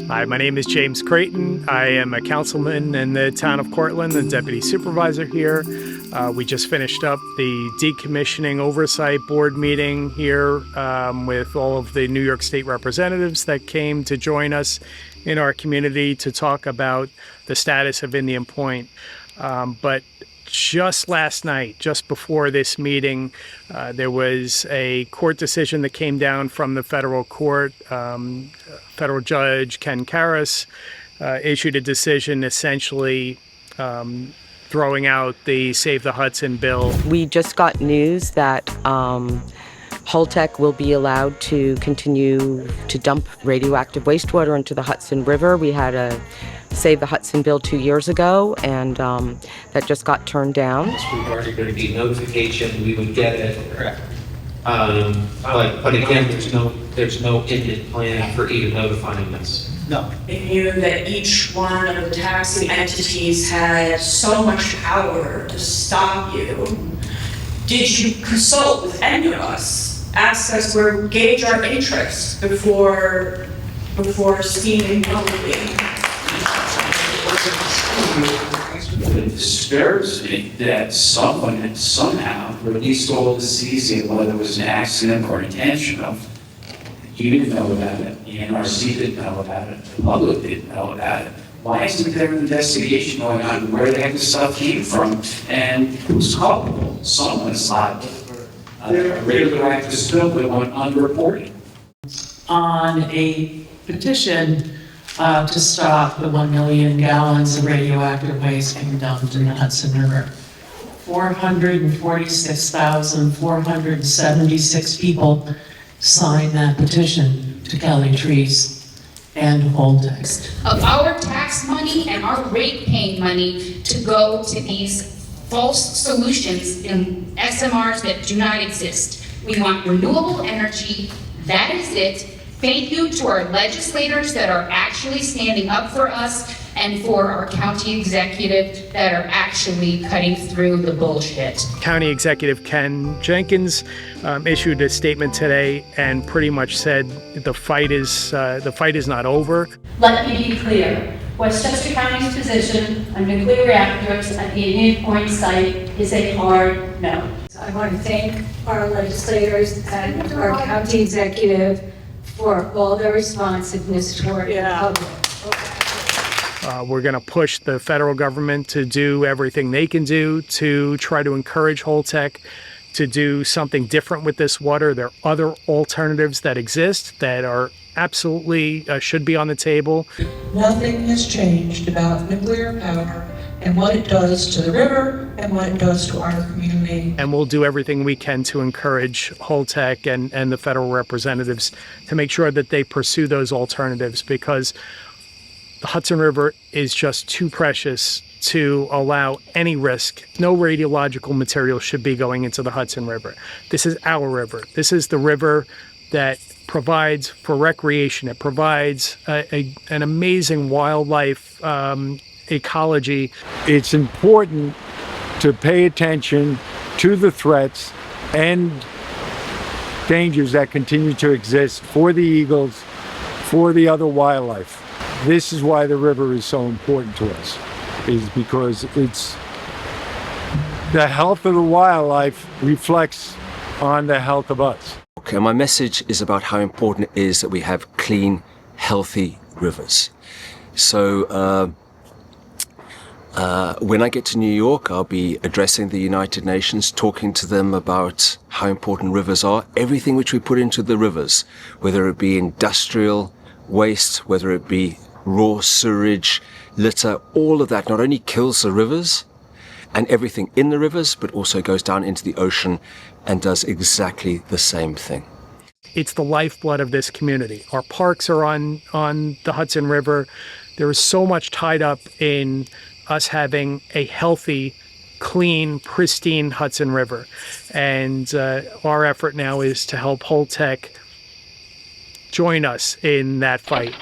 Hi, my name is James Creighton. I am a councilman in the town of Cortland, the deputy supervisor here. We just finished up the decommissioning oversight board meeting here with all of the New York State representatives that came to join us in our community to talk about the status of Indian Point. But just last night, just before this meeting, there was a court decision that came down from the federal court. Federal Judge Ken Karras issued a decision essentially throwing out the Save the Hudson bill. We just got news that HOLTEC will be allowed to continue to dump radioactive wastewater into the Hudson River. We had a Save the Hudson bill 2 years ago, and that just got turned down. This was already going to be notification, we would get it. Correct. But again, there's no Indian plan for even notifying us. No. They knew that each one of the taxing entities had so much power to stop you. Did you consult with any of us? Ask us, or gauge our interest before steaming publicly? It disturbs me that someone had somehow released all the seizing, whether it was an accident or intentional. You didn't know about it, the NRC didn't know about it, the public didn't know about it. Why isn't there an investigation going on where the heck the stuff came from and who's culpable? Someone's liable for a radioactive spill that went unreported. On a petition to stop the 1 million gallons of radioactive waste being dumped in the Hudson River. 446,476 people signed that petition to Kelly Trees and HOLTEC. Of our tax money and our rate-paying money to go to these false solutions in SMRs that do not exist. We want renewable energy. That is it. Thank you to our legislators that are actually standing up for us and for our county executive that are actually cutting through the bullshit. County Executive Ken Jenkins issued a statement today and pretty much said the fight is not over. Let me be clear. Westchester County's position on nuclear reactors at the Indian Point site is a hard no. I want to thank our legislators and our county executive for all their responsiveness toward the public. We're going to push the federal government to do everything they can do to try to encourage HOLTEC to do something different with this water. There are other alternatives that exist that are absolutely should be on the table. Nothing has changed about nuclear power and what it does to the river and what it does to our community. And we'll do everything we can to encourage HOLTEC and the federal representatives to make sure that they pursue those alternatives, because the Hudson River is just too precious to allow any risk. No radiological material should be going into the Hudson River. This is our river. This is the river that provides for recreation. It provides an amazing wildlife ecology. It's important to pay attention to the threats and dangers that continue to exist for the eagles, for the other wildlife. This is why the river is so important to us, is because it's the health of the wildlife reflects on the health of us. Okay, my message is about how important it is that we have clean, healthy rivers. So when I get to New York, I'll be addressing the United Nations, talking to them about how important rivers are. Everything which we put into the rivers, whether it be industrial waste, whether it be raw sewage, litter, all of that not only kills the rivers and everything in the rivers, but also goes down into the ocean and does exactly the same thing. It's the lifeblood of this community. Our parks are on the Hudson River. There is so much tied up in us having a healthy, clean, pristine Hudson River. And our effort now is to help HOLTEC join us in that fight.